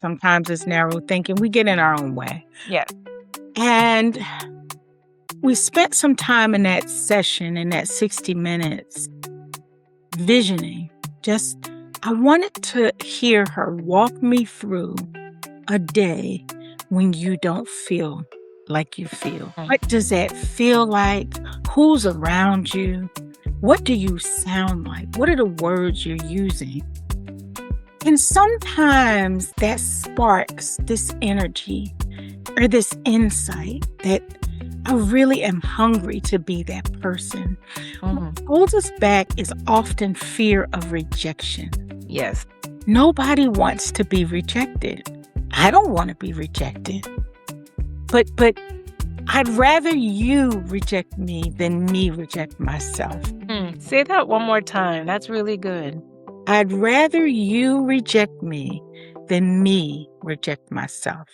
Sometimes it's narrow thinking. We get in our own way. Yeah. And we spent some time in that session, in that 60 minutes, visioning. I wanted to hear her walk me through a day when you don't feel like you feel. What does that feel like? Who's around you? What do you sound like? What are the words you're using? And sometimes that sparks this energy or this insight that I really am hungry to be that person. What holds us back is often fear of rejection. Yes. Nobody wants to be rejected. I don't want to be rejected. But I'd rather you reject me than me reject myself. Say that one more time. That's really good. I'd rather you reject me than me reject myself.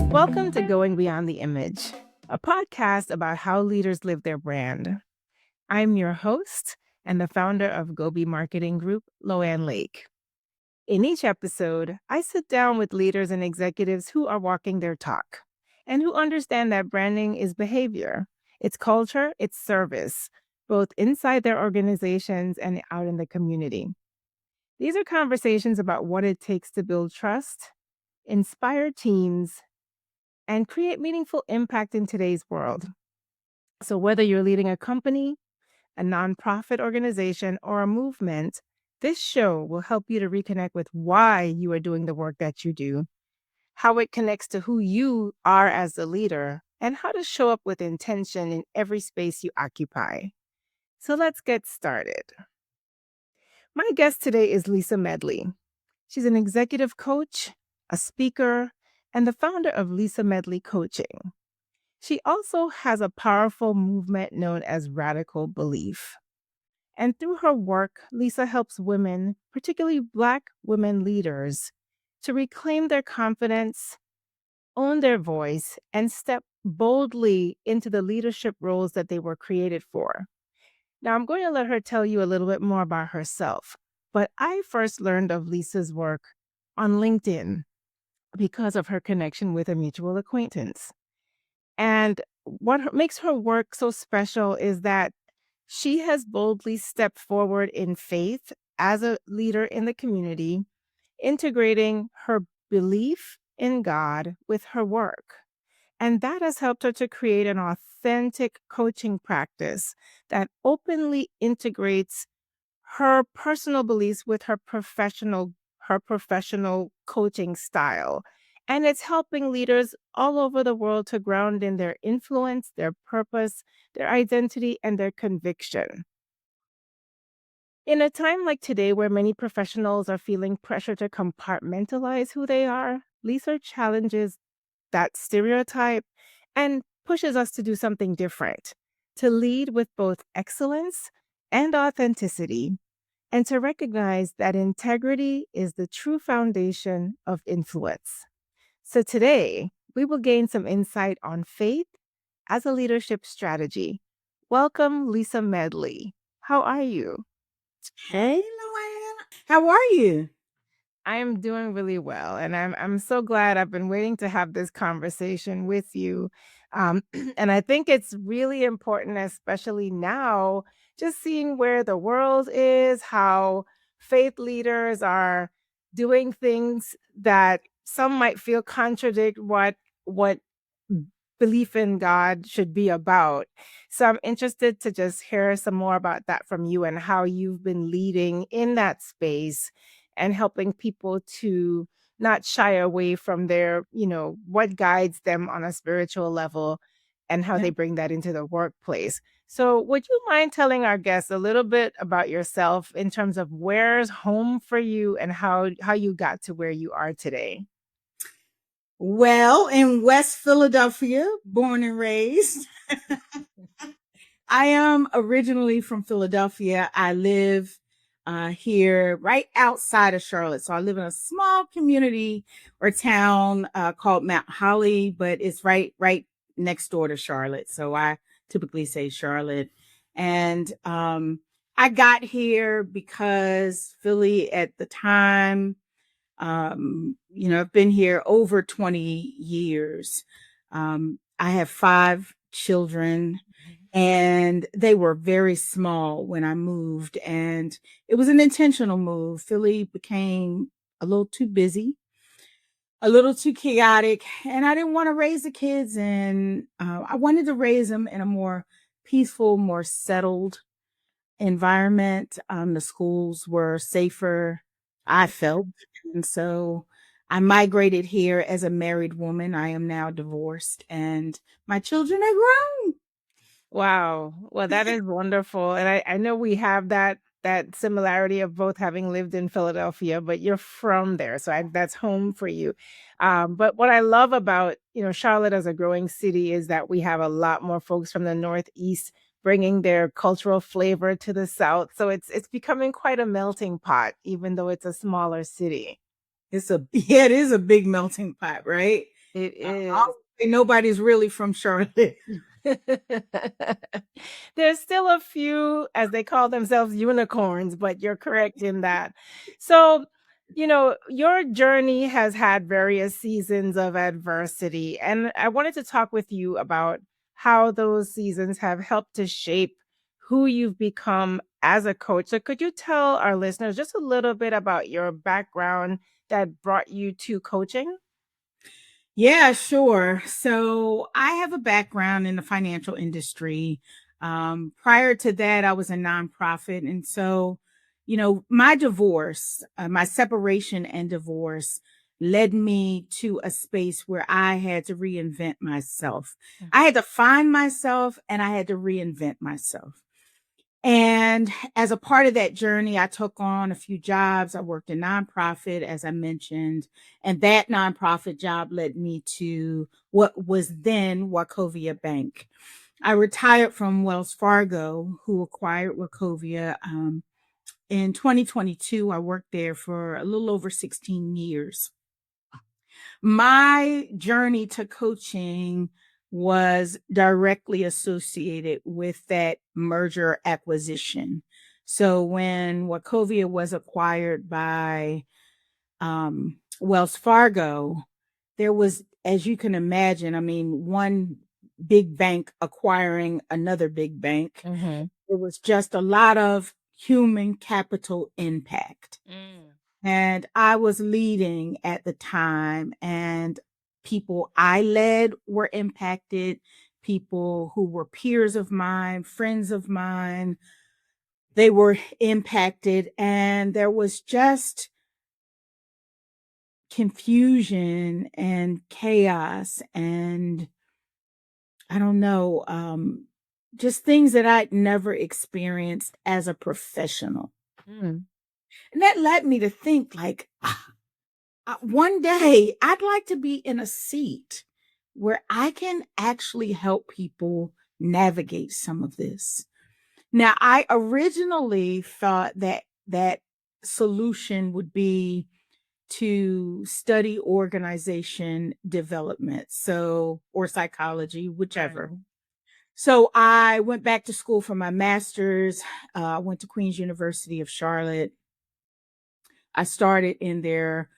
Welcome to Going Beyond the Image, a podcast about how leaders live their brand. I'm your host and the founder of Gobi Marketing Group, Loanne Lake. In each episode, I sit down with leaders and executives who are walking their talk and who understand that branding is behavior, it's culture, it's service, both inside their organizations and out in the community. These are conversations about what it takes to build trust, inspire teams, and create meaningful impact in today's world. So whether you're leading a company, a nonprofit organization, or a movement, this show will help you to reconnect with why you are doing the work that you do, how it connects to who you are as a leader, and how to show up with intention in every space you occupy. So let's get started. My guest today is Lisa Medley. She's an executive coach, a speaker, and the founder of Lisa Medley Coaching. She also has a powerful movement known as Radical Belief. And through her work, Lisa helps women, particularly Black women leaders, to reclaim their confidence, own their voice, and step boldly into the leadership roles that they were created for. Now, I'm going to let her tell you a little bit more about herself, but I first learned of Lisa's work on LinkedIn because of her connection with a mutual acquaintance. And what makes her work so special is that she has boldly stepped forward in faith as a leader in the community, integrating her belief in God with her work. And that has helped her to create an authentic coaching practice that openly integrates her personal beliefs with her professional coaching style. And it's helping leaders all over the world to ground in their influence, their purpose, their identity, and their conviction. In a time like today where many professionals are feeling pressure to compartmentalize who they are, Lisa challenges that stereotype and pushes us to do something different, to lead with both excellence and authenticity, and to recognize that integrity is the true foundation of influence. So today, we will gain some insight on faith as a leadership strategy. Welcome, Lisa Medley. How are you? Hey, Loanne. How are you? I am doing really well, and I'm so glad. I've been waiting to have this conversation with you, and I think it's really important, especially now, just seeing where the world is, how faith leaders are doing things that some might feel contradict what belief in God should be about. So I'm interested to just hear some more about that from you and how you've been leading in that space and helping people to not shy away from their, what guides them on a spiritual level and how Yeah. they bring that into the workplace. So would you mind telling our guests a little bit about yourself in terms of where's home for you and how you got to where you are today? Well, in West Philadelphia, born and raised. I am originally from Philadelphia. I live here right outside of Charlotte. So I live in a small community or town called Mount Holly, but it's right next door to Charlotte. So I typically say Charlotte. And I got here because Philly at the time, I've been here over 20 years. I have 5 children, and they were very small when I moved, and it was an intentional move. Philly became a little too busy, a little too chaotic, and I didn't want to raise the kids, and I wanted to raise them in a more peaceful, more settled environment. The schools were safer, I felt. And so I migrated here as a married woman. I am now divorced, and my children are grown. Wow. Well, that is wonderful. And I know we have that similarity of both having lived in Philadelphia, but you're from there. So that's home for you. But what I love about, Charlotte as a growing city is that we have a lot more folks from the Northeast bringing their cultural flavor to the South. So it's becoming quite a melting pot, even though it's a smaller city. It is a big melting pot, right? It I is. would say nobody's really from Charlotte. There's still a few, as they call themselves, unicorns, but you're correct in that. So, your journey has had various seasons of adversity, and I wanted to talk with you about how those seasons have helped to shape who you've become as a coach. So, could you tell our listeners just a little bit about your background that brought you to coaching? Yeah, sure. So I have a background in the financial industry. Prior to that, I was a nonprofit. And so, my divorce, my separation and divorce led me to a space where I had to reinvent myself. I had to find myself and I had to reinvent myself. And as a part of that journey, I took on a few jobs. I worked in nonprofit, as I mentioned, and that nonprofit job led me to what was then Wachovia Bank. I retired from Wells Fargo, who acquired Wachovia. In 2022, I worked there for a little over 16 years. My journey to coaching was directly associated with that merger acquisition. So when Wachovia was acquired by Wells Fargo, there was, as you can imagine, I mean, one big bank acquiring another big bank. Mm-hmm. There was just a lot of human capital impact. And I was leading at the time, and people I led were impacted, people who were peers of mine, friends of mine, they were impacted. And there was just confusion and chaos and I don't know, just things that I'd never experienced as a professional. Mm. And that led me to think like, one day I'd like to be in a seat where I can actually help people navigate some of this. Now, I originally thought that that solution would be to study organization development, so, or psychology, whichever. Right. So I went back to school for my master's. I went to Queen's University of Charlotte. I started in their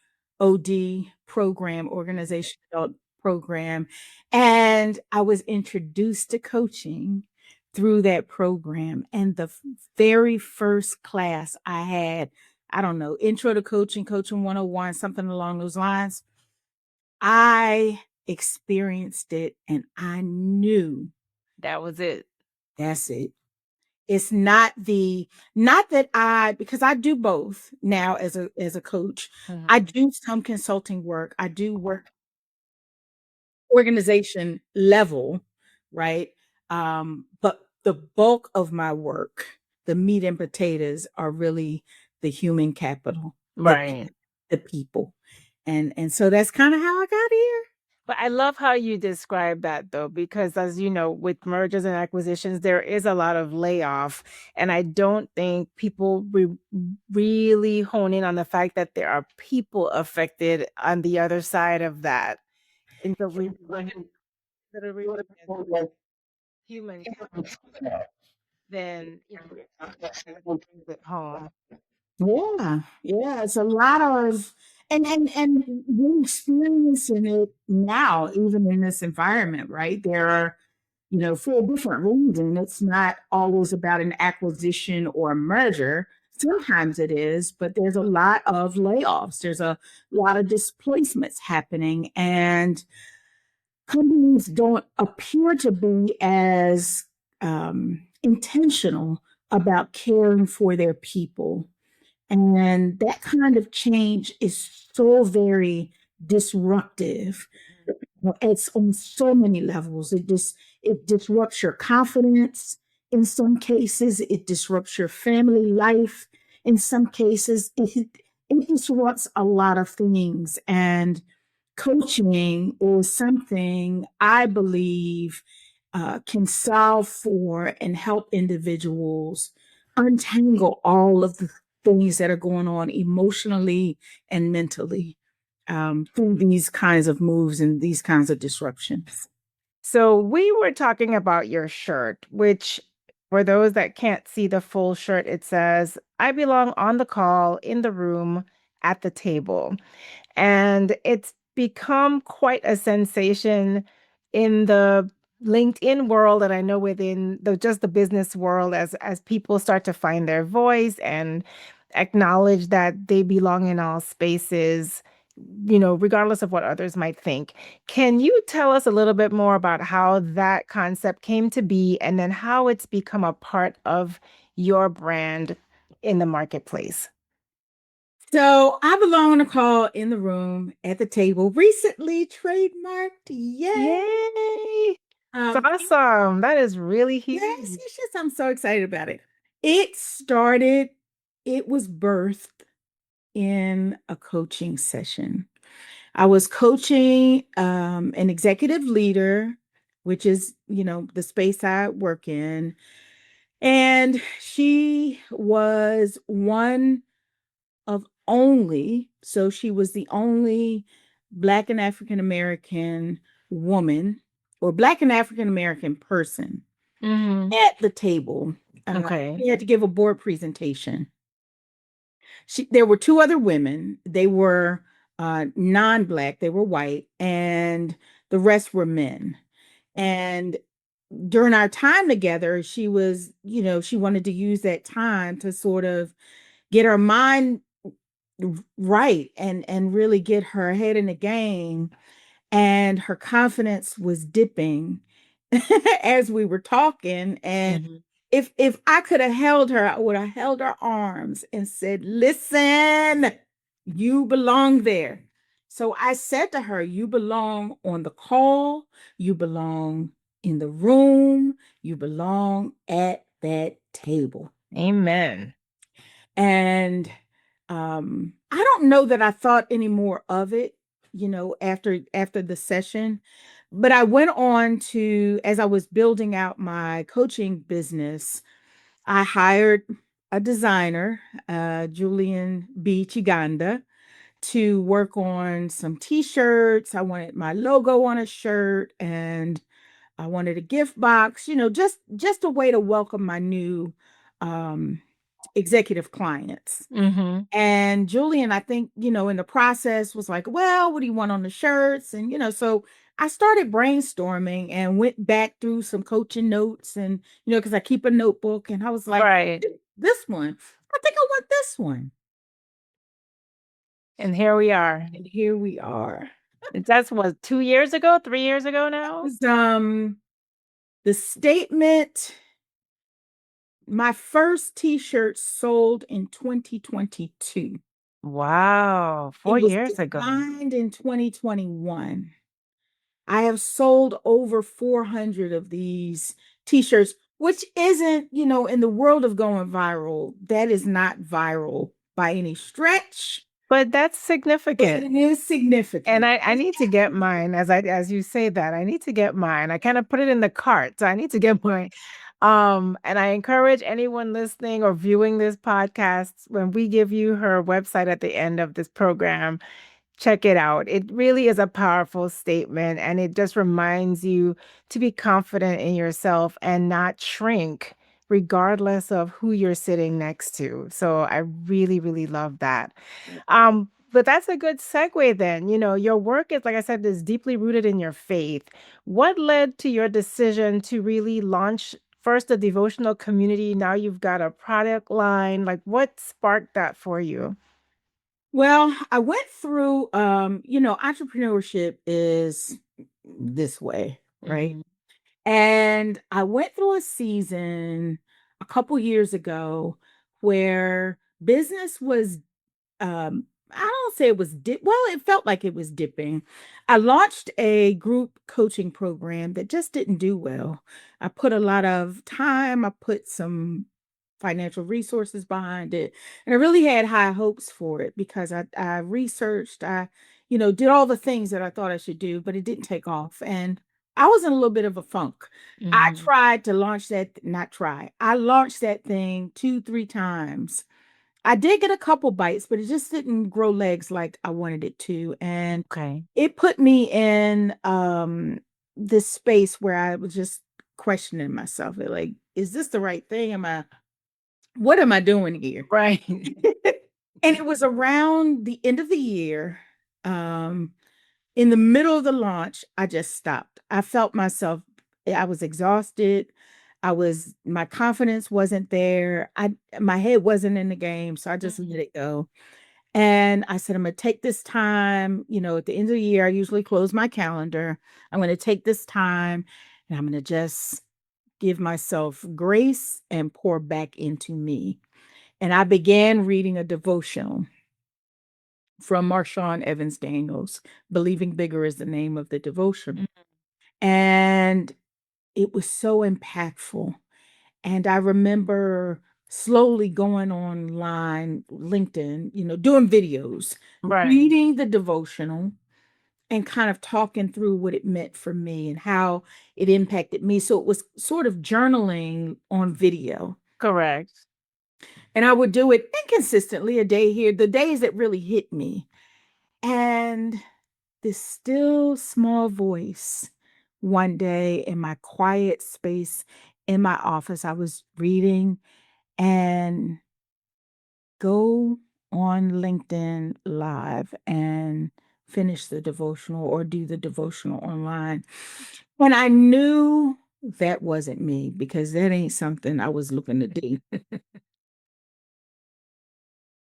OD program, organization development program, and I was introduced to coaching through that program. And the very first class I had, I don't know, intro to coaching, coaching 101, something along those lines. I experienced it and I knew That was it. that's it. It's not that because I do both now as a coach. Mhm. I do some consulting work. I do work organization level, right? But the bulk of my work, the meat and potatoes are really the human capital, Right. the people. And so that's kind of how I got here. But I love how you describe that though, because as you know, with mergers and acquisitions, there is a lot of layoff. And I don't think people really hone in on the fact that there are people affected on the other side of that. And so we that are really human capital, then brings it home. Yeah, yeah, it's a lot of and we're experiencing it now, even in this environment, right? There are, for a different reason. It's not always about an acquisition or a merger. Sometimes it is, but there's a lot of layoffs. There's a lot of displacements happening, and companies don't appear to be as intentional about caring for their people. And that kind of change is so very disruptive. Well, it's on so many levels. It disrupts your confidence. In some cases, it disrupts your family life. In some cases, it disrupts a lot of things. And coaching is something I believe can solve for and help individuals untangle all of the things that are going on emotionally and mentally through these kinds of moves and these kinds of disruptions. So we were talking about your shirt, which for those that can't see the full shirt, it says, I belong on the call, in the room, at the table. And it's become quite a sensation in the LinkedIn world, and I know within the business world, as people start to find their voice and acknowledge that they belong in all spaces, regardless of what others might think. Can you tell us a little bit more about how that concept came to be and then how it's become a part of your brand in the marketplace? So I belong on a call, in the room, at the table, recently trademarked. Yay! Yay! It's Um, awesome. That is really yes, huge. yes, yes. I'm so excited about it. It started, it was birthed in a coaching session. I was coaching an executive leader, which is, the space I work in. And she was one of only, so she was the only Black and African American woman or Black and African American person Mhm. at the table. Okay. She had to give a board presentation. There were two other women. They were non-Black, they were white, and the rest were men. And during our time together, she was, she wanted to use that time to sort of get her mind right and really get her head in the game, and her confidence was dipping as we were talking. And Mhm. if I could have held her, I would have held her arms and said, listen, you belong there. So I said to her, you belong on the call, you belong in the room, you belong at that table. Amen. And I don't know that I thought any more of it, after the session. But I went on to, as I was building out my coaching business, I hired a designer, Julian B. Chiganda, to work on some t-shirts. I wanted my logo on a shirt, and I wanted a gift box, just a way to welcome my new um, executive clients. Mhm. And Julian, I think, in the process was like, well, what do you want on the shirts? And, so I started brainstorming and went back through some coaching notes and, because I keep a notebook, and I was like, Right. this one, I think I want this one. And here we are. And here we are. That's what, 2 years ago, 3 years ago now? It was, the statement, my first t-shirt sold in 2022. Wow, 4 It was years ago. designed in 2021. I have sold over 400 of these t-shirts, which isn't, in the world of going viral, that is not viral by any stretch. But that's But significant. it is significant. And I need to get mine as you say that. I need to get mine. I kind of put it in the cart. So I need to get mine. And I encourage anyone listening or viewing this podcast, when we give you her website at the end of this program, check it out. It really is a powerful statement, and it just reminds you to be confident in yourself and not shrink regardless of who you're sitting next to. So I really, really love that. But that's a good segue then. Your work is, like I said, is deeply rooted in your faith. What led to your decision to really launch first a devotional community? Now you've got a product line. Like, what sparked that for you? Well, I went through, entrepreneurship is this way, right? Mhm. And I went through a season a couple years ago where business was I don't say it was well, it felt like it was dipping. I launched a group coaching program that just didn't do well. I put a lot of time, I put some financial resources behind it, and I really had high hopes for it because I researched, did all the things that I thought I should do, but it didn't take off. And I was in a little bit of a funk. I Mhm. tried to launch that, not try. I launched that thing 2, 3 times. I did get a couple bites, but it just didn't grow legs like I wanted it to. And Okay. it put me in this space where I was just questioning myself. Like, is this the right thing? What am I doing here? Right. And it was around the end of the year. Um, in the middle of the launch, I just stopped. I felt myself, I was exhausted. My confidence wasn't there. My head wasn't in the game. So I just let it go. And I said, I'm going to take this time. At the end of the year, I usually close my calendar. I'm going to take this time and I'm going to just give myself grace and pour back into me. And I began reading a devotional from Marshawn Evans Daniels. Believing Bigger is the name of the devotional. Mhm. And it was so impactful. And I remember slowly going online, LinkedIn, doing videos, Right. reading the devotional and kind of talking through what it meant for me and how it impacted me. So it was sort of journaling on video. Correct. And I would do it inconsistently, a day here, the days that really hit me. And this still small voice one day in my quiet space in my office, I was reading, and go on LinkedIn Live and finish the devotional or do the devotional online. And I knew that wasn't me because that ain't something I was looking to do.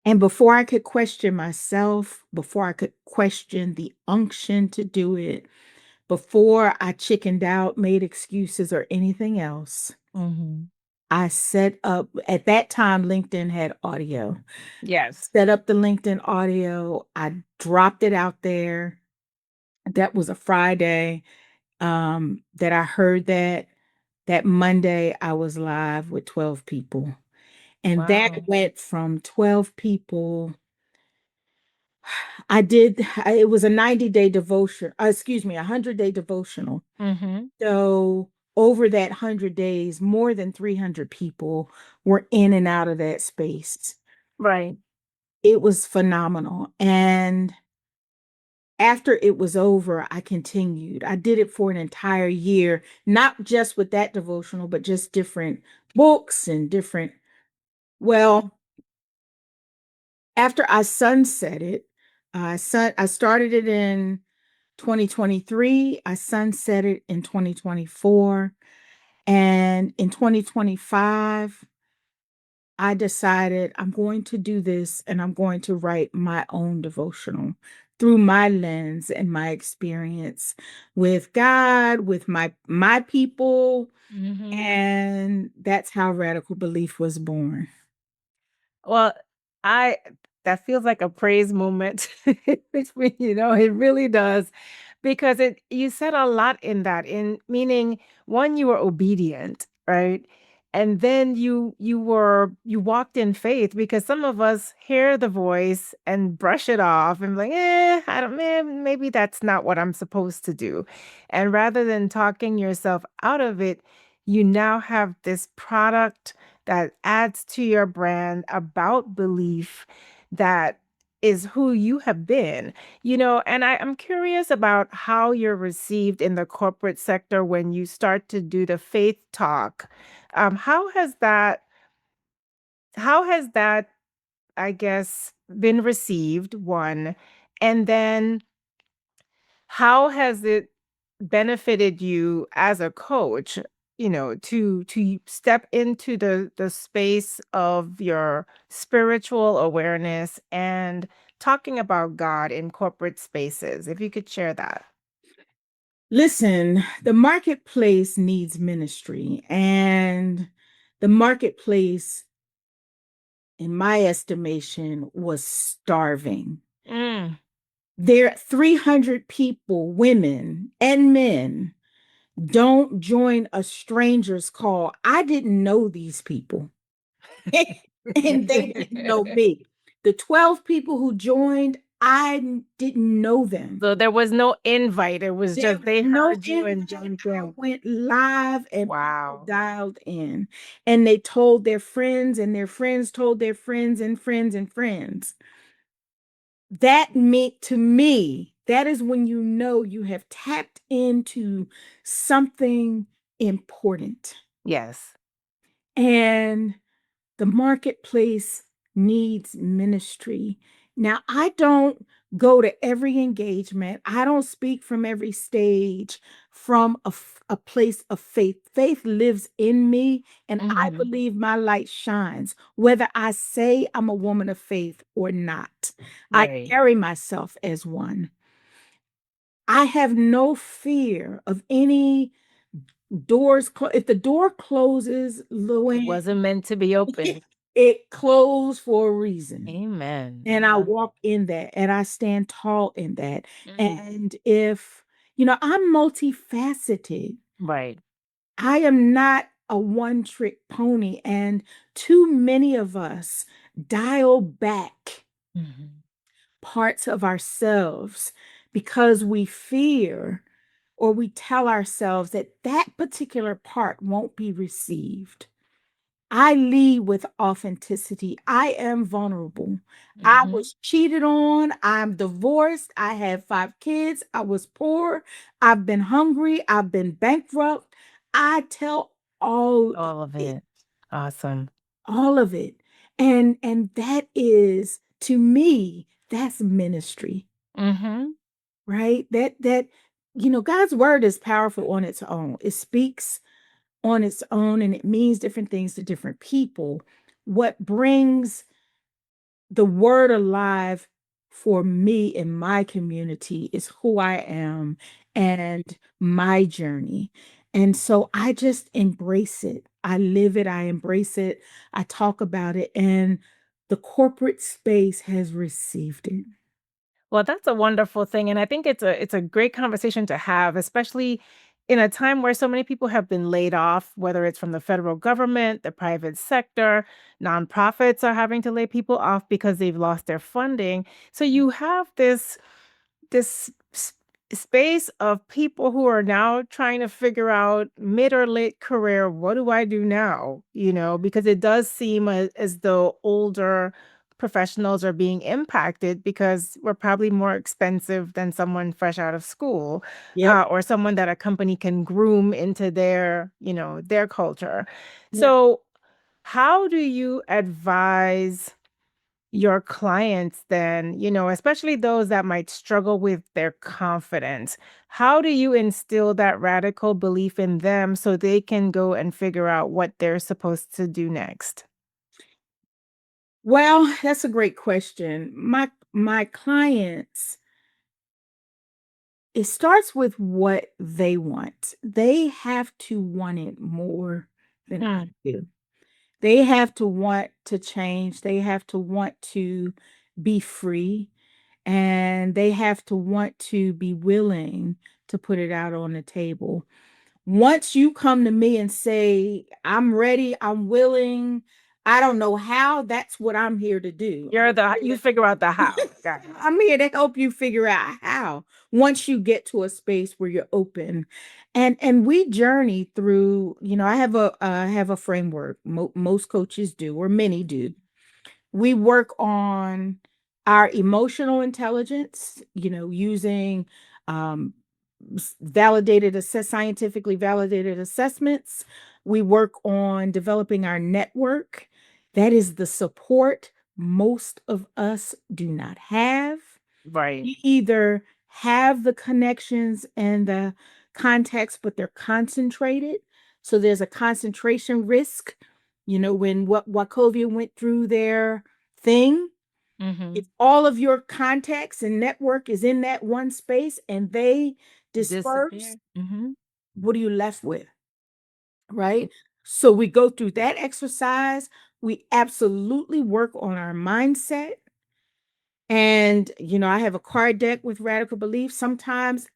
And before I could question myself, before I could question the unction to do it, before I chickened out, made excuses, or anything else, Mhm. I set up, at that time, LinkedIn had audio. Yes. Set up the LinkedIn audio. I dropped it out there. That was a Friday that I heard that. That Monday, I was live with 12 people. And that Wow. went from 12 people. It was a 90-day devotion, excuse me, a 100-day devotional. Mhm. So over that 100 days, more than 300 people were in and out of that space. Right. It was phenomenal. And after it was over, I continued. I did it for an entire year, not just with that devotional, but just different books and different. Well, after I sunset it, I started it in 2023. I sunset it in 2024. And in 2025, I decided I'm going to do this and I'm going to write my own devotional through my lens and my experience with God, with my people, Mhm. and that's how Radical Belief was born. Well, I that feels like a praise moment between, it really does, because you said a lot in that, in meaning, one, you were obedient, right? And then you walked in faith, because some of us hear the voice and brush it off and be like, I don't, maybe that's not what I'm supposed to do. And rather than talking yourself out of it, you now have this product that adds to your brand about belief, that is who you have been. And I'm curious about how you're received in the corporate sector when you start to do the faith talk. How has that, I guess, been received, one? And then how has it benefited you as a coach, to step into the space of your spiritual awareness and talking about God in corporate spaces? If you could share that. Listen, the marketplace needs ministry, and the marketplace, in my estimation, was starving. Mm. There, 300 people, women and men, don't join a stranger's call. I didn't know these people, and they didn't know me. The 12 people who joined, I didn't know them. So there was no invite. It was There just was they no heard you and invite. jumped I in. went live and people Wow. dialed in, and they told their friends, and their friends told their friends and friends and friends. That meant, to me, that is when you know you have tapped into something important. Yes. And the marketplace needs ministry. Now, I don't go to every engagement. I don't speak from every stage from a place of faith. Faith lives in me, and I Mhm. believe my light shines, whether I say I'm a woman of faith or not. I Right. carry myself as one. I have no fear of any doors. If the door closes, It Luann, wasn't meant to be open. it closed for a reason. Amen. And I Yeah. walk in that, and I stand tall in that. Mhm. And if, I'm multifaceted, Right. I am not a one trick pony. And too many of us dial back Mhm. parts of ourselves because we fear, or we tell ourselves that that particular part won't be received. I lead with authenticity. I am vulnerable. I Mhm. was cheated on. I'm divorced. I have 5 kids. I was poor. I've been hungry. I've been bankrupt. I tell all of All of it, it. Awesome. all of it. And that is, to me, that's ministry, Mhm. right? God's word is powerful on its own. It speaks on its own, and it means different things to different people. What brings the word alive for me in my community is who I am and my journey. And so I just embrace it. I live it. I embrace it. I talk about it. And the corporate space has received it. Well, that's a wonderful thing, and I think it's a great conversation to have, especially in a time where so many people have been laid off, whether it's from the federal government, the private sector, nonprofits are having to lay people off because they've lost their funding. So you have this space of people who are now trying to figure out mid or late career, what do I do now? Because it does seem as though older professionals are being impacted because we're probably more expensive than someone fresh out of school, Yep. or someone that a company can groom into their culture. Yep. So how do you advise your clients then, especially those that might struggle with their confidence? How do you instill that radical belief in them so they can go and figure out what they're supposed to do next? Well, that's a great question. My clients, it starts with what they want. They have to want it more than I Mm. do. They have to want to change. They have to want to be free, and they have to want to be willing to put it out on the table. Once you come to me and say, I'm ready, I'm willing, I don't know how, that's what I'm here to do. You figure out the how. Got it. I'm here to help you figure out how. Once you get to a space where you're open, and we journey through. I have a framework. Most coaches do, or many do. We work on our emotional intelligence. Using um, scientifically validated assessments. We work on developing our network. That is the support most of us do not have. Right. You either have the connections and the context, but they're concentrated. So there's a concentration risk. When what Wachovia went through their thing, Mm-hmm. if all of your contacts and network is in that one space and they disperse, Disappear. Mm-hmm. what are you left with? Right? So we go through that exercise. We absolutely work on our mindset. And, I have a card deck with radical beliefs. Sometimes,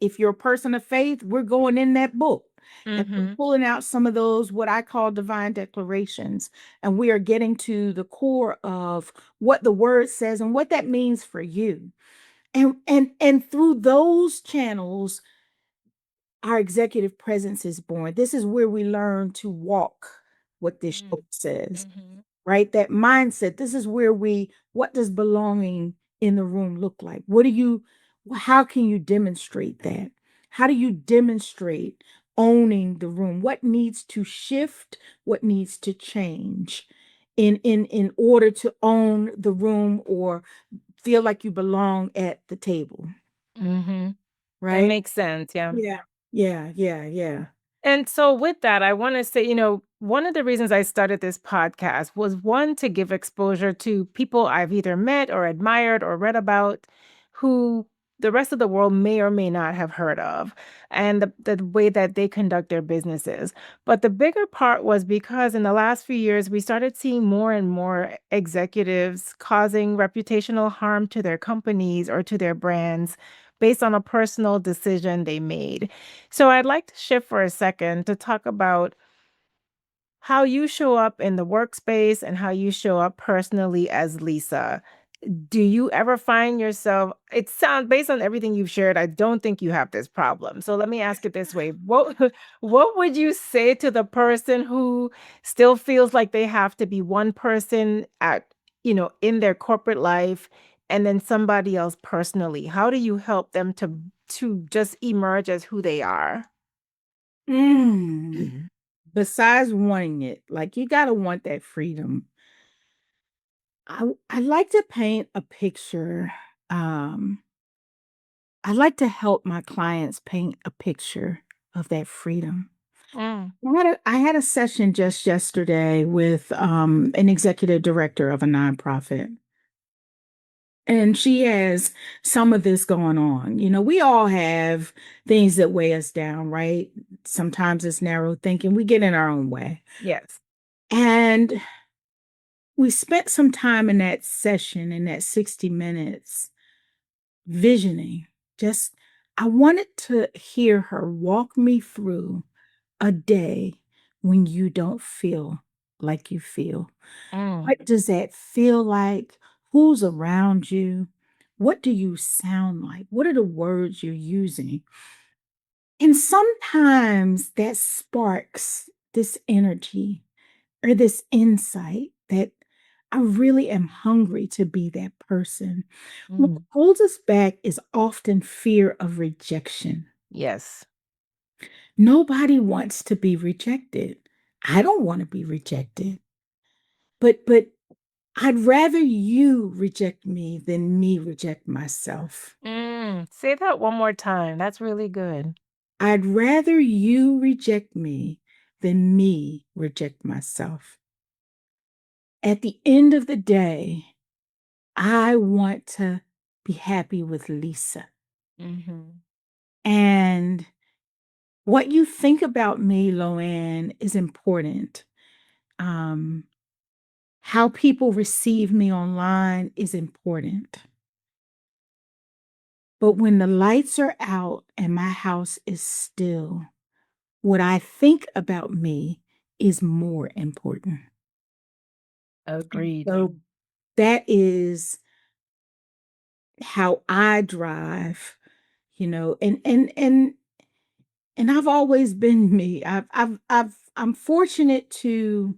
if you're a person of faith, we're going in that book and we're Mm-hmm. pulling out some of those, what I call divine declarations. And we are getting to the core of what the word says and what that means for you. And through those channels, our executive presence is born. This is where we learn to walk what this show says, Mm-hmm. right? That mindset. This is where what does belonging in the room look like? How can you demonstrate that? How do you demonstrate owning the room? What needs to shift? What needs to change in order to own the room or feel like you belong at the table, Mm-hmm. That right? makes sense. Yeah. Yeah. Yeah, yeah, yeah. And so, with that, I want to say, one of the reasons I started this podcast was one, to give exposure to people I've either met or admired or read about who the rest of the world may or may not have heard of, and the way that they conduct their businesses. But the bigger part was because in the last few years, we started seeing more and more executives causing reputational harm to their companies or to their brands based on a personal decision they made. So I'd like to shift for a second to talk about how you show up in the workspace and how you show up personally as Lisa. Do you ever find yourself, it sounds, based on everything you've shared, I don't think you have this problem. So let me ask it this way. What would you say to the person who still feels like they have to be one person in their corporate life and then somebody else personally? How do you help them to just emerge as who they are? Mm. Besides wanting it, like you gotta want that freedom. I like to paint a picture. Um, I like to help my clients paint a picture of that freedom. Mm. I had a session just yesterday with an executive director of a nonprofit. And she has some of this going on. We all have things that weigh us down, right? Sometimes it's narrow thinking. We get in our own way. Yes. And we spent some time in that session, in that 60 minutes, visioning. Just, I wanted to hear her walk me through a day when you don't feel like you feel. Mm. What does that feel like? Who's around you? What do you sound like? What are the words you're using? And sometimes that sparks this energy or this insight that I really am hungry to be that person. What Mm. holds us back is often fear of rejection. Yes. Nobody wants to be rejected. I don't want to be rejected. But I'd rather you reject me than me reject myself. Say that one more time. That's really good. I'd rather you reject me than me reject myself. At the end of the day, I want to be happy with Lisa. Mhm. And what you think about me, Loanne, is important. Um, how people receive me online is important. But when the lights are out and my house is still, what I think about me is more important. Agreed. So that is how I drive, and I've always been me. I'm fortunate to,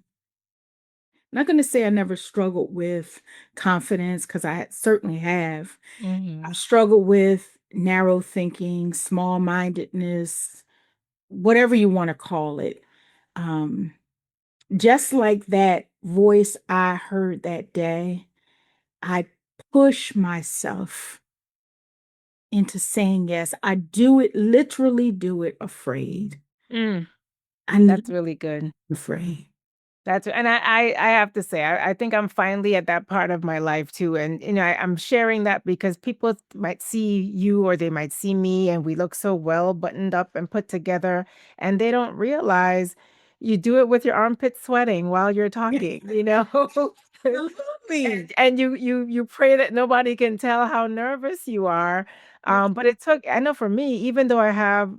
not going to say I never struggled with confidence, because I certainly have. I Mhm. struggled with narrow thinking, small mindedness, whatever you want to call it. Um, just like that voice I heard that day, I push myself into saying yes. I do it, literally do it afraid. Mm, I'm that's really good. afraid. That's and I have to say, I think I'm finally at that part of my life too. And I'm sharing that because people might see you or they might see me and we look so well buttoned up and put together, and they don't realize you do it with your armpits sweating while you're talking. Absolutely. And you pray that nobody can tell how nervous you are. But it took, I know for me, even though I have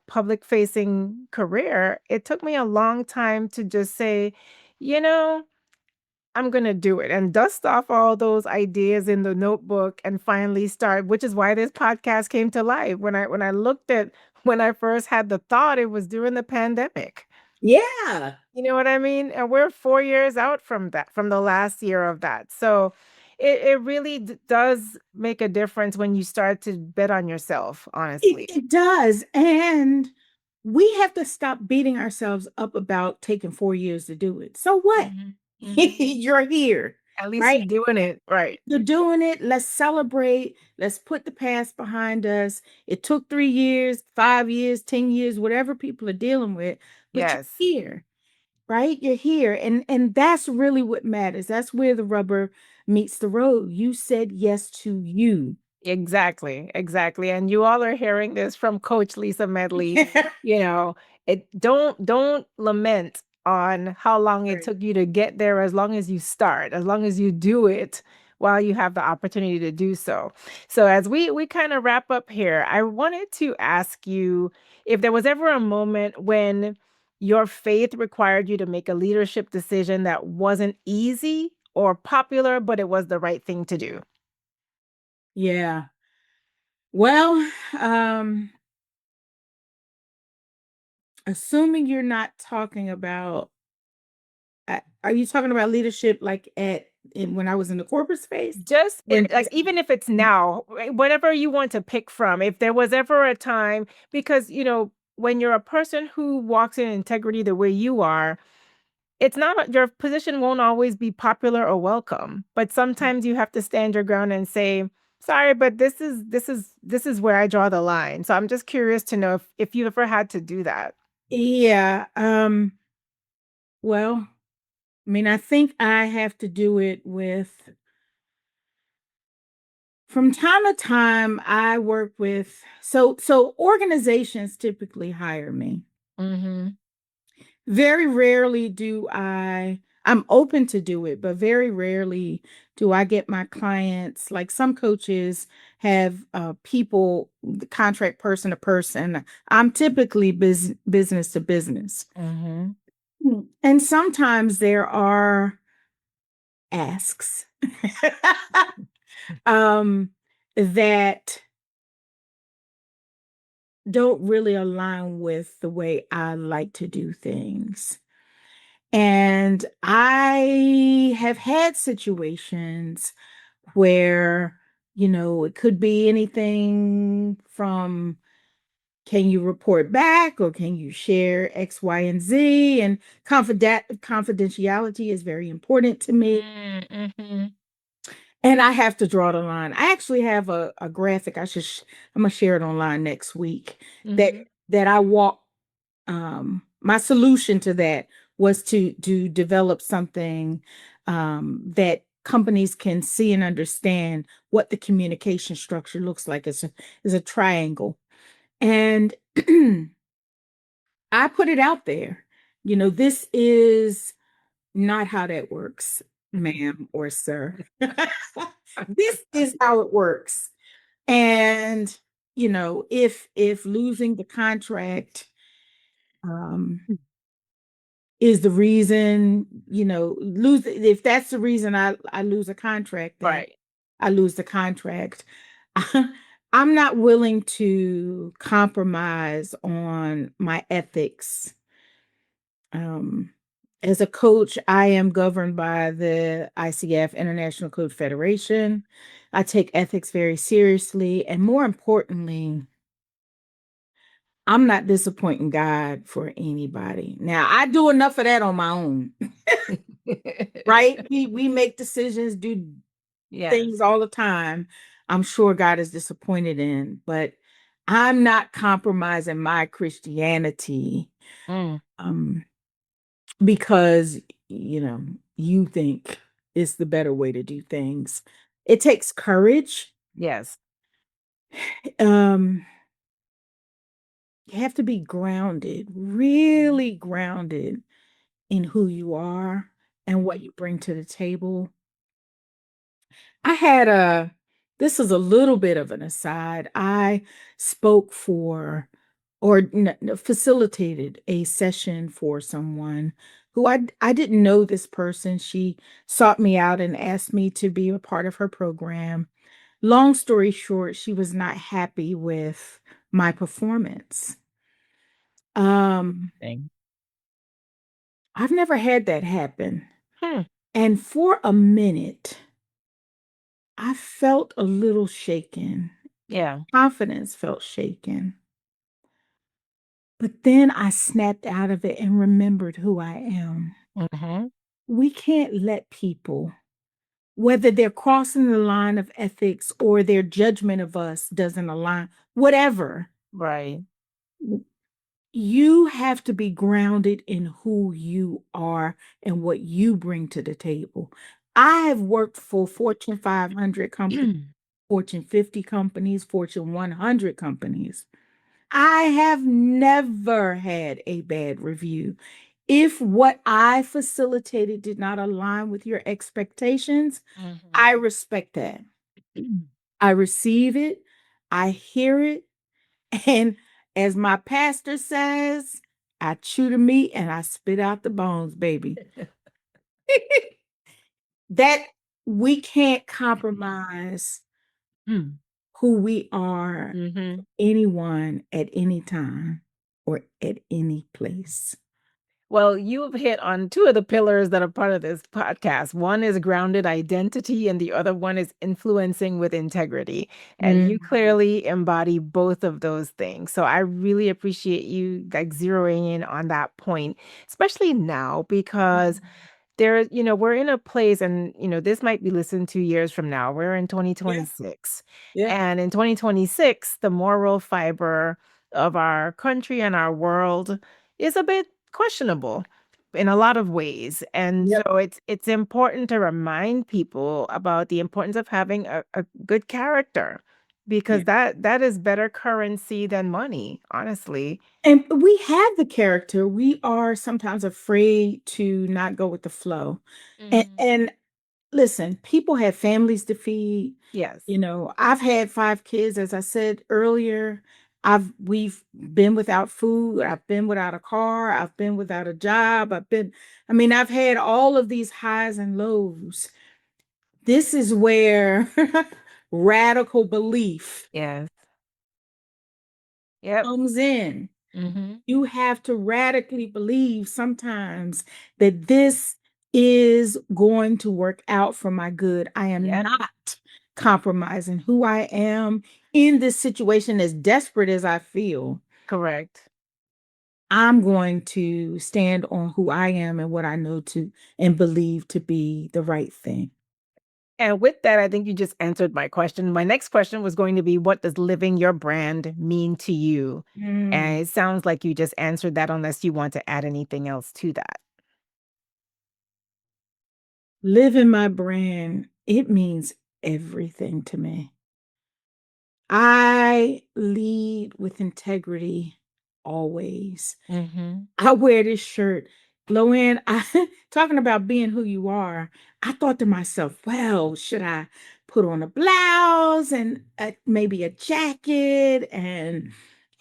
public facing career, it took me a long time to just say, you know, I'm going to do it and dust off all those ideas in the notebook and finally start, which is why this podcast came to life. When I looked at when I first had the thought, it was during the pandemic. Yeah. You know what I mean? And we're 4 years out from that, from the last year of that. So it really does make a difference when you start to bet on yourself, honestly. It does. And we have to stop beating ourselves up about taking 4 years to do it. So what? Mhm. Mhm. You're here, At least right? you're doing it right. You're doing it. Let's celebrate. Let's put the past behind us. It took 3 years, 5 years, 10 years, whatever people are dealing with, but you're Yes. here, right? You're here. And that's really what matters. That's where the rubber meets the road. You said yes to you. Exactly, exactly. And you all are hearing this from Coach Lisa Medley. You know, it don't lament on how long it Right. took you to get there, as long as you start, as long as you do it while you have the opportunity to do so. So as we kind of wrap up here, I wanted to ask you if there was ever a moment when your faith required you to make a leadership decision that wasn't easy or popular, but it was the right thing to do. Yeah. Well, um, assuming you're not talking about, are you talking about leadership like when I was in the corporate space? Just Or in like, even if it's now, whatever you want to pick from, if there was ever a time, because when you're a person who walks in integrity the way you are, it's not, your position won't always be popular or welcome, but sometimes you have to stand your ground and say, sorry, but this is where I draw the line. So I'm just curious to know if you ever had to do that. Yeah. Well, I mean, I think I have to do it with, from time to time, I work with, so organizations typically hire me. Mm-hmm. Very rarely I'm open to do it, but very rarely do I get my clients, like some coaches have people, the contract person to person. I'm typically business to business. Mm-hmm. And sometimes there are asks um, that don't really align with the way I like to do things. And I have had situations where, it could be anything from, can you report back, or can you share X, Y, and Z? And confidentiality is very important to me. Mm-hmm. And I have to draw the line. I actually have a graphic. I'm gonna share it online next week. That Mm-hmm. that I walk. My solution to that was to develop something that companies can see and understand what the communication structure looks like. It's a triangle, and I put it out there. This is not how that works, ma'am or sir. This is how it works. And if losing the contract um, Mm. is the reason, lose if that's the reason I lose a contract, then Right. I lose the contract. I'm not willing to compromise on my ethics. Um, as a coach, I am governed by the ICF, International Coach Federation. I take ethics very seriously. And more importantly, I'm not disappointing God for anybody. Now, I do enough of that on my own, right? We make decisions, do things Yes. all the time. I'm sure God is disappointed in, but I'm not compromising my Christianity Mm. um, because you know you think it's the better way to do things. It takes courage. Yes. Um, you have to be grounded, really grounded in who you are and what Mhm. you bring to the table. I had a this is a little bit of an aside. I spoke for or facilitated a session for someone who I didn't know this person. She sought me out and asked me to be a part of her program. Long story short, she was not happy with my performance. Um, Thing. I've never had that happen. Hmm. And for a minute, I felt a little shaken. Yeah. Confidence felt shaken. But then I snapped out of it and remembered who I am. Hmm. We can't let people, whether they're crossing the line of ethics or their judgment of us doesn't align, whatever, Right. you have to be grounded in who you are and what you bring to the table. I have worked for Fortune 500 companies, Fortune 50 companies, Fortune 100 companies. I have never had a bad review. If what I facilitated did not align with your expectations, Mhm. I respect that. I receive it, I hear it, and as my pastor says, I chew the meat and I spit out the bones, baby. That we can't compromise Mm. who we are, Mhm. anyone at any time or at any place. Well, you've hit on two of the pillars that are part of this podcast. One is grounded identity, and the other one is influencing with integrity. And you Mhm. clearly embody both of those things. So I really appreciate you like zeroing in on that point, especially now because we're in a place and, this might be listened 2 years from now. We're in Yeah, 2026. yeah, And in 2026, the moral fiber of our country and our world is a bit questionable in a lot of ways. And yep, so it's important to remind people about the importance of having a good character yeah. because that is better currency than money, honestly. And we have the character. We are sometimes afraid to not go with the flow. Mhm. And listen, people have families to feed. Yes. I've had 5 kids, as I said earlier. We've been without food. I've been without a car. I've been without a job. I've had all of these highs and lows. This is where radical belief Yes. Yep. comes in. Mhm. You have to radically believe sometimes that this is going to work out for my good. I am Yep. not compromising who I am in this situation, as desperate as I feel. Correct. I'm going to stand on who I am and what I know to and believe to be the right thing. And with that, I think you just answered my question. My next question was going to be, what does living your brand mean to you? Mm. And it sounds like you just answered that unless you want to add anything else to that. Living my brand, it means everything to me. I lead with integrity always. Mhm. I wear this shirt. Loanne, I talking about being who you are. I thought to myself, well, should I put on a blouse and maybe a jacket and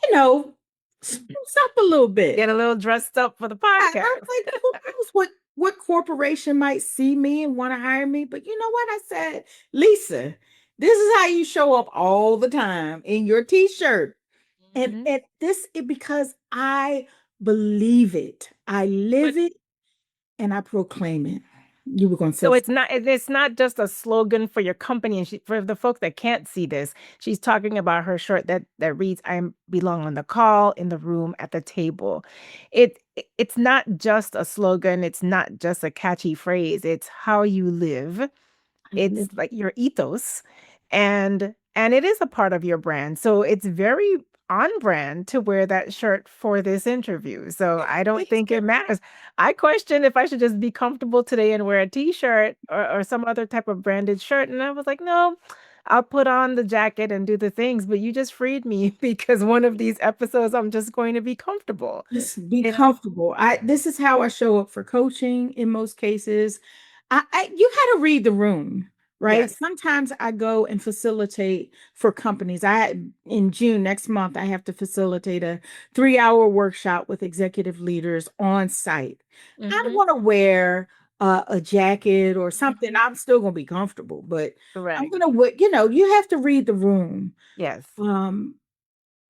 you know spruce up a little bit. Get a little dressed up for the I was podcast. like, who knows what corporation might see me and want to hire me? But you know what? I said, Lisa, this is how you show up all the time in your t-shirt. And Mhm. and this is because I believe it. I But live it and I proclaim it. You were gonna say so it's not just a slogan for your company. And for the folks that can't see this, she's talking about her shirt that reads, "I belong on the call, in the room, at the table." It's not just a slogan. It's not just a catchy phrase. It's how you live. I It's live like your ethos, and it is a part of your brand. So it's very on brand to wear that shirt for this interview. So I don't think it matters. I question if I should just be comfortable today and wear a t-shirt or some other type of branded shirt. And I was like, no, I'll put on the jacket and do the things. But you just freed me because one of these episodes, I'm just going to be comfortable. just be You know? comfortable. I This is how I show up for coaching in most cases. You had to read the room, right? Yes. Sometimes I go and facilitate for companies. In June next month I have to facilitate a 3-hour workshop with executive leaders on site. I don't Hmm. want to wear a jacket or something. Hmm. I'm still gonna be comfortable, but I'm Correct. gonna you have to read the room. Yes. Um,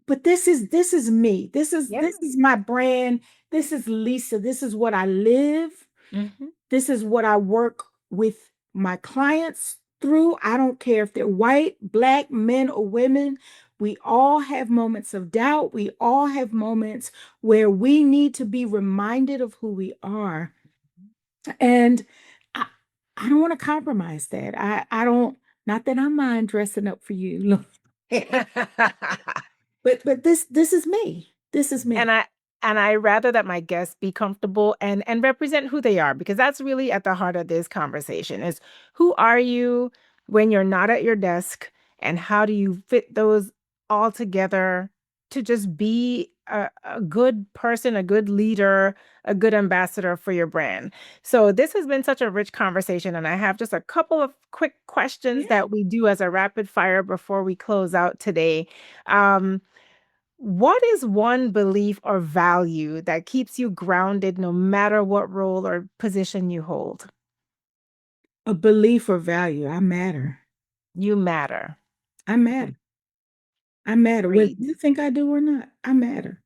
but this is me. Yes. This is my brand. This is Lisa. This is what I live. Hmm. This is what I work with my clients through. I don't care if they're white, black, men, or women. We all have moments of doubt. We all have moments where we need to be reminded of who we are. And I, I don't want to compromise that. I don't, not that I mind dressing up for you. But this is me. This is And me. I rather that my guests be comfortable and represent who they are, because that's really at the heart of this conversation is who are you when you're not at your desk, and how do you fit those all together to just be a good person, a good leader, a good ambassador for your brand. So this has been such a rich conversation, and I have just a couple of quick questions Yeah. that we do as a rapid fire before we close out today. Um, what is one belief or value that keeps you grounded no matter what role or position you hold? A belief or value. I matter. You matter. I matter. I matter. Whether Great. you think I do or not, I matter.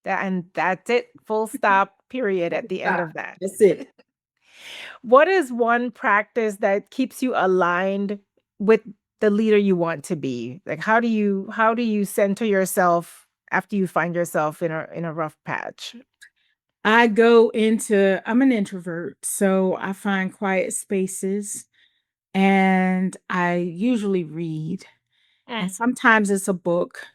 And that's it. Full stop, period, at the end Stop. of that. That's it. What is one practice that keeps you aligned with the leader you want to be? Like how do you center yourself after you find yourself in a rough patch? I'm an introvert, so I find quiet spaces and I usually read. And Mm. sometimes it's a book.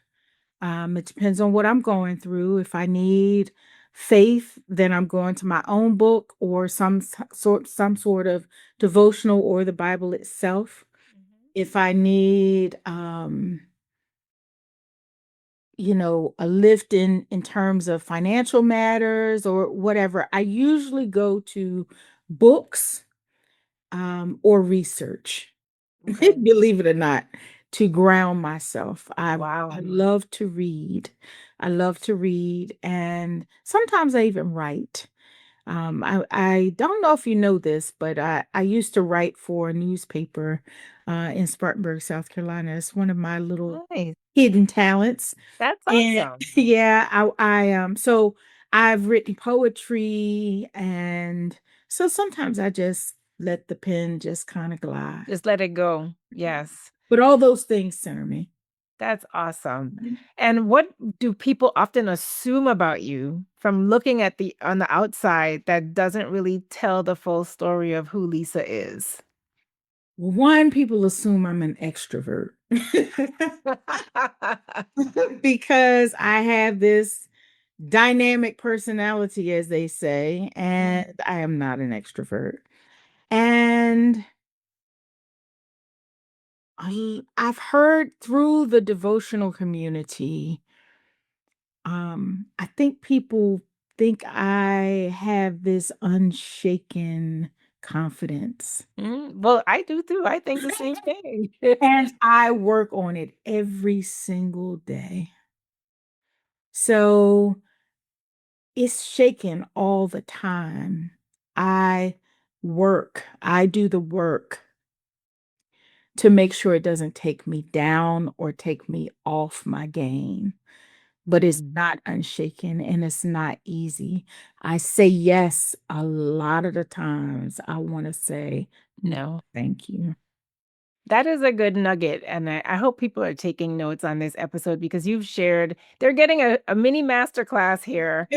It depends on what I'm going through. If I need faith, then I'm going to my own book or some sort of devotional or the Bible itself. Mhm. If I need a lift in terms of financial matters or whatever, I usually go to books or research. Okay. Believe it or not, to ground myself. I Wow. love to read. I love to read, and sometimes I even write. I don't know if you know this, but I used to write for a newspaper in Spartanburg, South Carolina. It's one of my little Nice. hidden talents. That's And awesome. yeah, so I've written poetry, and so sometimes I just let the pen just kind of glide. Just let it go. Yes. But all those things center me. That's awesome. And what do people often assume about you from looking at the on the outside that doesn't really tell the full story of who Lisa is? Well, one, people assume I'm an extrovert because I have this dynamic personality, as they say, Mm. and I am not an extrovert. And I've heard through the devotional community, I think people think I have this unshaken confidence. Well, I do too. I think the same thing. And I work on it every single day. So it's shaken all the time. I I do the work to make sure it doesn't take me down or take me off my game. But it's not unshaken and it's not easy. I say yes a lot of the times. I want to say no, thank you. That is a good nugget, and I hope people are taking notes on this episode because you've shared they're getting a mini masterclass here,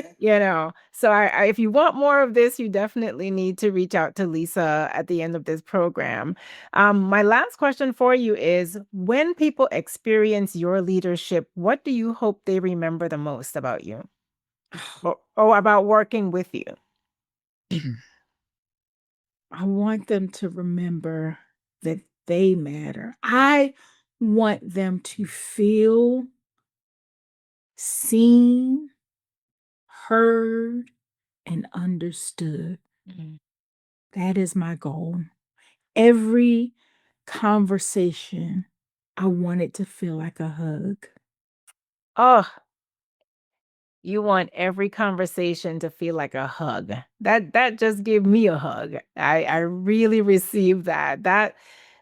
So if you want more of this, you definitely need to reach out to Lisa at the end of this program. My last question for you is, when people experience your leadership, what do you hope they remember the most about you or about working with you? I want them to remember that they matter. I want them to feel seen, heard, and understood. Mhm. That is my goal. Every conversation, I want it to feel like a hug. Oh, you want every conversation to feel like a hug. That just gave me a hug. I really received that.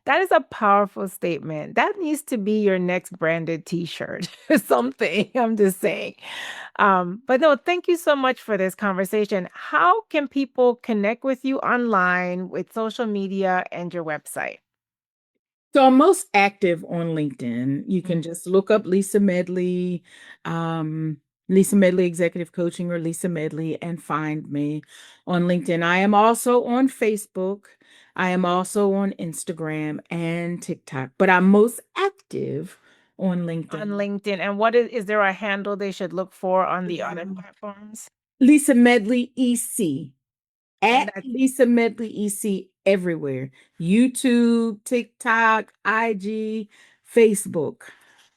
That is a powerful statement. That needs to be your next branded t-shirt or something. I'm just saying. But no, thank you so much for this conversation. How can people connect with you online with social media and your website? So I'm most active on LinkedIn. You can Mhm. just look up Lisa Medley Executive Coaching or Lisa Medley and find me on LinkedIn. I am also on Facebook. I am also on Instagram and TikTok, but I'm most active on On LinkedIn. LinkedIn. And what is there a handle they should look for on the other platforms? Lisa Medley EC. And At that's Lisa Medley EC everywhere. YouTube, TikTok, IG, Facebook.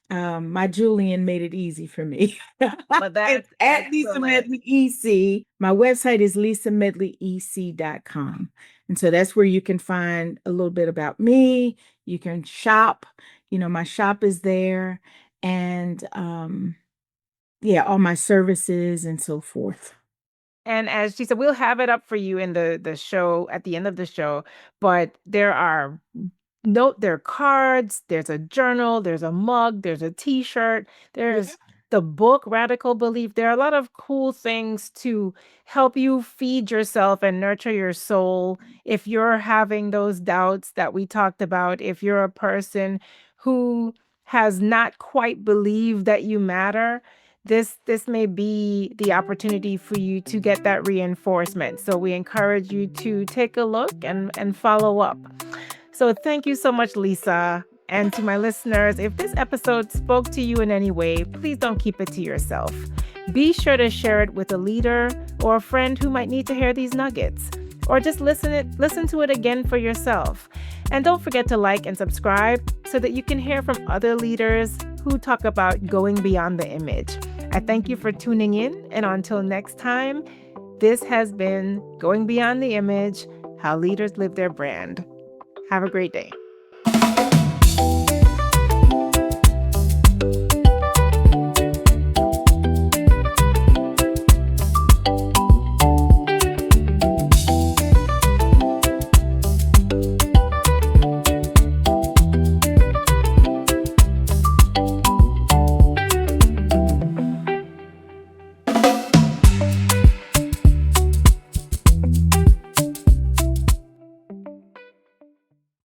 My Julian made it easy for me. But It's that's at Lisa excellent. Medley EC. My website is lisamedleyec.com. And so that's where you can find a little bit about me. You can shop. My shop is there. And yeah, all my services and so forth. And as she said, we'll have it up for you in the show at the end of the show. But there are cards, there's a journal, there's a mug, there's a t-shirt, Yeah. there's the book Radical Belief. There are a lot of cool things to help you feed yourself and nurture your soul. If you're having those doubts that we talked about, if you're a person who has not quite believed that you matter, this may be the opportunity for you to get that reinforcement. So we encourage you to take a look and follow up. So thank you so much, Lisa. And to my listeners, if this episode spoke to you in any way, please don't keep it to yourself. Be sure to share it with a leader or a friend who might need to hear these nuggets. Or just listen to it again for yourself. And don't forget to like and subscribe so that you can hear from other leaders who talk about going beyond the image. I thank you for tuning in, and until next time, this has been Going Beyond the Image: How Leaders Live Their Brand. Have a great day.